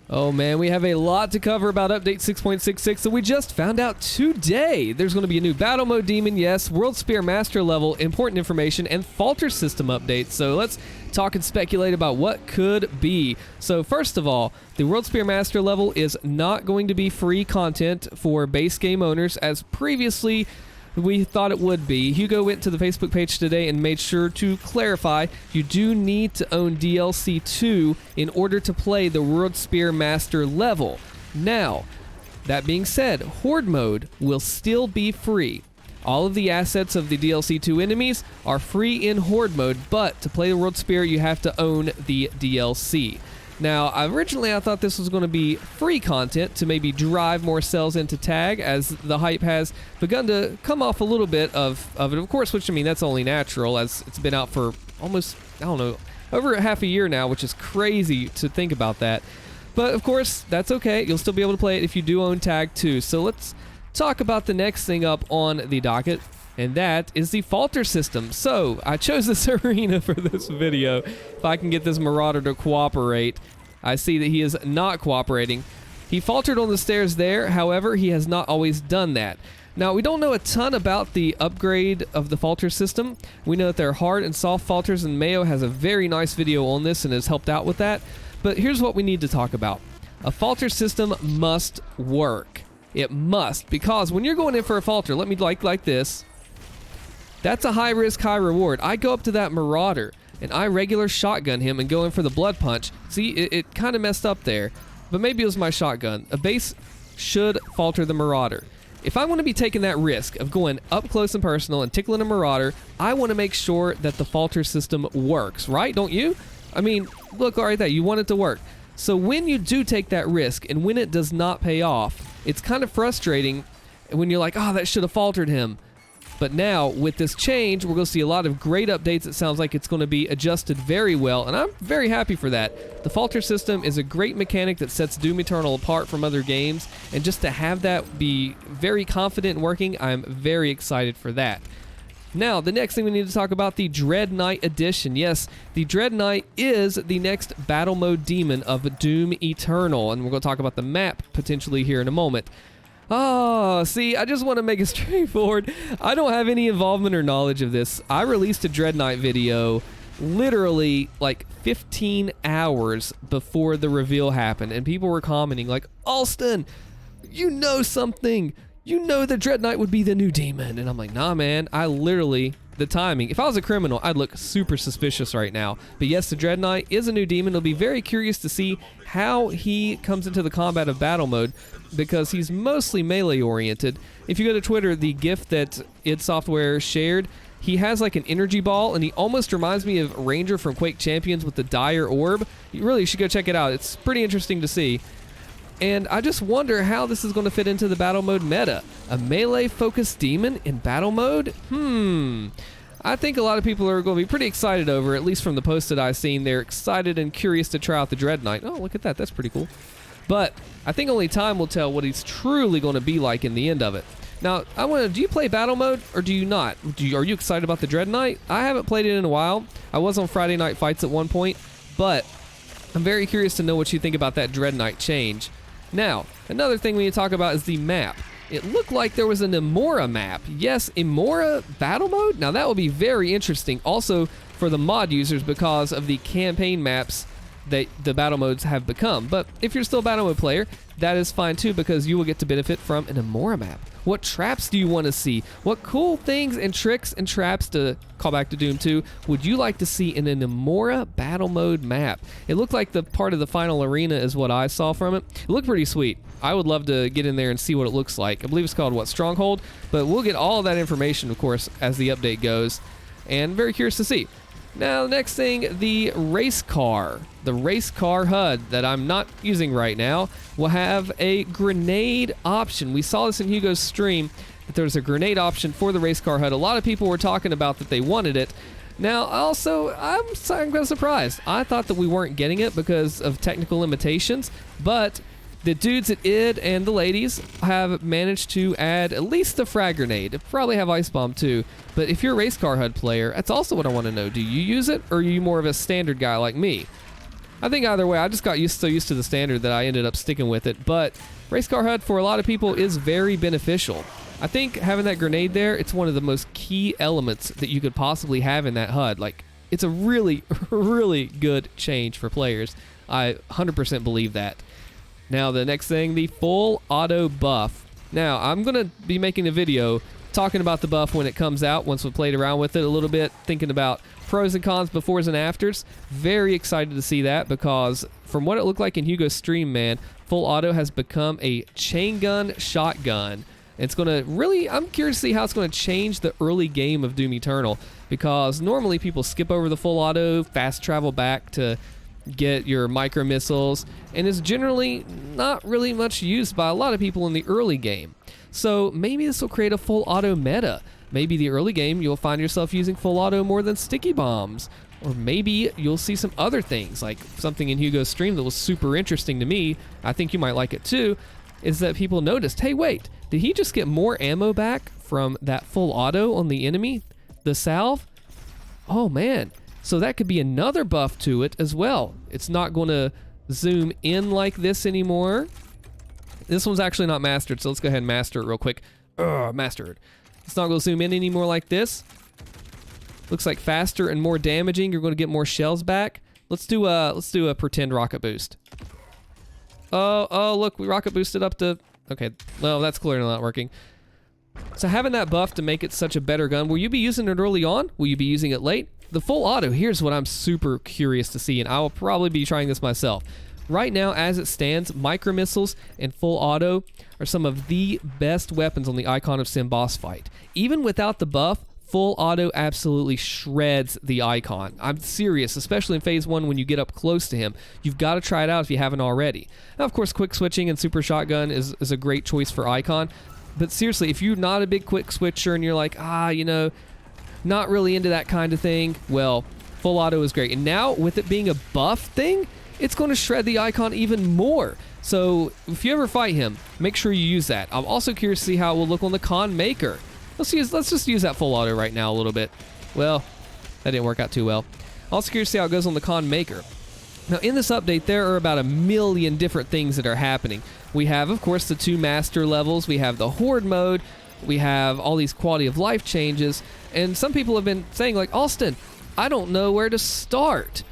Oh man, we have a lot to cover about update 6.66, so we just found out today there's going to be a new Battle Mode Demon, yes, World Spear Master level, important information, and Falter system updates. So let's talk and speculate about what could be. So first of all, the World Spear Master level is not going to be free content for base game owners as previously we thought it would be. Hugo went to the Facebook page today and made sure to clarify you do need to own DLC 2 in order to play the World Spear Master level. Now, that being said, Horde mode will still be free. All of the assets of the DLC 2 enemies are free in Horde mode, but to play the World Spear, you have to own the DLC. Now, originally I thought this was going to be free content to maybe drive more cells into tag, as the hype has begun to come off a little bit of it, of course, which I mean, that's only natural as it's been out for almost, I don't know, over half a year now, which is crazy to think about that. But of course, that's okay. You'll still be able to play it if you do own tag too. So let's talk about the next thing up on the docket, and that is the Falter system. So I chose this arena for this video. If I can get this Marauder to cooperate. I see that he is not cooperating. He faltered on the stairs there, however, he has not always done that. Now, we don't know a ton about the upgrade of the Falter system. We know that there are hard and soft falters, and Mayo has a very nice video on this and has helped out with that. But here's what we need to talk about. A Falter system must work. It must, because when you're going in for a Falter, let me like this. That's a high risk, high reward. I go up to that Marauder and I regular shotgun him and go in for the blood punch. See, it kind of messed up there, but maybe it was my shotgun. A base should Falter the Marauder. If I want to be taking that risk of going up close and personal and tickling a Marauder, I want to make sure that the Falter system works, right? Don't you? I mean, look, all right, that you want it to work. So when you do take that risk and when it does not pay off, it's kind of frustrating when you're like, oh, that should have faltered him. But now, with this change, we're going to see a lot of great updates. It sounds like it's going to be adjusted very well, and I'm very happy for that. The Falter system is a great mechanic that sets Doom Eternal apart from other games, and just to have that be very confident in working, I'm very excited for that. Now, the next thing we need to talk about, the Dread Knight Edition. Yes, the Dread Knight is the next Battle Mode Demon of Doom Eternal, and we're going to talk about the map potentially here in a moment. Oh, see, I just want to make it straightforward. I don't have any involvement or knowledge of this. I released a Dread Knight video literally like 15 hours before the reveal happened, and people were commenting like, Allstin, you know something. You know the Dread Knight would be the new demon. And I'm like, nah, man, I literally, the timing. If I was a criminal, I'd look super suspicious right now. But yes, the Dread Knight is a new demon. It'll be very curious to see how he comes into the combat of battle mode, because he's mostly melee oriented. If you go to Twitter, the GIF that id Software shared, he has like an energy ball, and he almost reminds me of Ranger from Quake Champions with the Dire Orb. You really should go check it out. It's pretty interesting to see. And I just wonder how this is going to fit into the battle mode meta. A melee-focused demon in battle mode? I think a lot of people are going to be pretty excited over, at least from the posts that I've seen. They're excited and curious to try out the Dread Knight. Oh, look at that. That's pretty cool. But I think only time will tell what he's truly going to be like in the end of it. Now, I want to, do you play battle mode or do you not? Are you excited about the Dread Knight? I haven't played it in a while. I was on Friday Night Fights at one point, but I'm very curious to know what you think about that Dread Knight change. Now, another thing we need to talk about is the map. It looked like there was an Emora map. Yes, Emora battle mode? Now that would be very interesting also for the mod users because of the campaign maps that the battle modes have become. But if you're still a battle mode player, that is fine too, because you will get to benefit from an Emora map. What traps do you want to see? What cool things and tricks and traps, to call back to Doom 2, would you like to see in an Emora battle mode map? It looked like the part of the final arena is what I saw from it. It looked pretty sweet. I would love to get in there and see what it looks like. I believe it's called, what, Stronghold? But we'll get all of that information, of course, as the update goes. And very curious to see. Now, the next thing, the Racecar. The Racecar HUD that I'm not using right now will have a grenade option. We saw this in Hugo's stream, that there's a grenade option for the Racecar HUD. A lot of people were talking about that they wanted it. Now, also, I'm kind of surprised. I thought that we weren't getting it because of technical limitations, but the dudes at id and the ladies have managed to add at least the frag grenade. They probably have ice bomb too. But if you're a Racecar HUD player, that's also what I want to know. Do you use it, or are you more of a standard guy like me? I think either way, I just got so used to the standard that I ended up sticking with it. But Racecar HUD for a lot of people is very beneficial. I think having that grenade there, it's one of the most key elements that you could possibly have in that HUD. Like, it's a really, really good change for players. I 100% believe that. Now, the next thing, the full auto buff. Now, I'm going to be making a video talking about the buff when it comes out, once we played around with it a little bit, thinking about pros and cons, befores and afters. Very excited to see that, because from what it looked like in Hugo's stream, man, full auto has become a chain gun shotgun. It's going to really, I'm curious to see how it's going to change the early game of Doom Eternal, because normally people skip over the full auto, fast travel back to get your micro missiles, and is generally not really much used by a lot of people in the early game. So maybe this will create a full auto meta. Maybe the early game you'll find yourself using full auto more than sticky bombs. Or maybe you'll see some other things, like something in Hugo's stream that was super interesting to me, I think you might like it too, is that people noticed, hey wait, did he just get more ammo back from that full auto on the enemy? The salve? Oh man, so that could be another buff to it as well. It's not going to zoom in like this anymore. This one's actually not mastered, so let's go ahead and master it real quick. Mastered. It's not going to zoom in anymore like this. Looks like faster and more damaging. You're going to get more shells back. Let's do a pretend rocket boost. Oh, look, we rocket boosted up to... Okay, well, that's clearly not working. So having that buff to make it such a better gun, will you be using it early on? Will you be using it late? The full auto, here's what I'm super curious to see, and I will probably be trying this myself. Right now, as it stands, micro missiles and full auto are some of the best weapons on the Icon of Sin boss fight. Even without the buff, full auto absolutely shreds the Icon. I'm serious, especially in phase 1 when you get up close to him. You've got to try it out if you haven't already. Now, of course, quick switching and super shotgun is a great choice for Icon. But seriously, if you're not a big quick switcher and you're like, you know, not really into that kind of thing, well, full auto is great. And now, with it being a buff thing, it's going to shred the Icon even more. So if you ever fight him, make sure you use that. I'm also curious to see how it will look on the Con Maker. Let's just use that full auto right now a little bit. Well, that didn't work out too well. Also curious to see how it goes on the Con Maker. Now in this update, there are about 1 million different things that are happening. We have, of course, the 2 master levels. We have the Horde mode. We have all these quality of life changes. And some people have been saying, like, Allstin, I don't know where to start.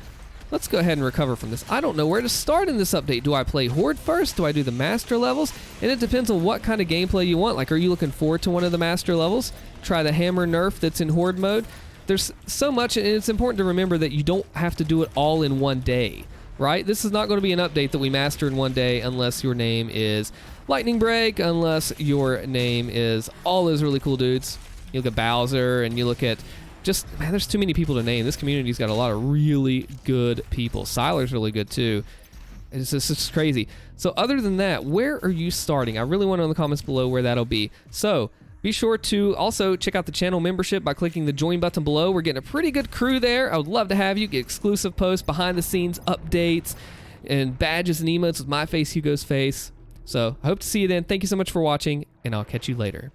Let's go ahead and recover from this. I don't know where to start in this update. Do I play Horde first? Do I do the master levels? And it depends on what kind of gameplay you want. Like, are you looking forward to one of the master levels? Try the hammer nerf that's in Horde mode. There's so much, and it's important to remember that you don't have to do it all in one day, right? This is not going to be an update that we master in one day unless your name is Lightning Break, unless your name is all those really cool dudes. You look at Bowser, and you look at just, man, there's too many people to name. This community's got a lot of really good people. Siler's really good too. It's just crazy. So other than that, where are you starting? I really want to know in the comments below where that'll be. So be sure to also check out the channel membership by clicking the join button below. We're getting a pretty good crew there. I would love to have you get exclusive posts, behind the scenes updates, and badges and emotes with my face, Hugo's face. So I hope to see you then. Thank you so much for watching, and I'll catch you later.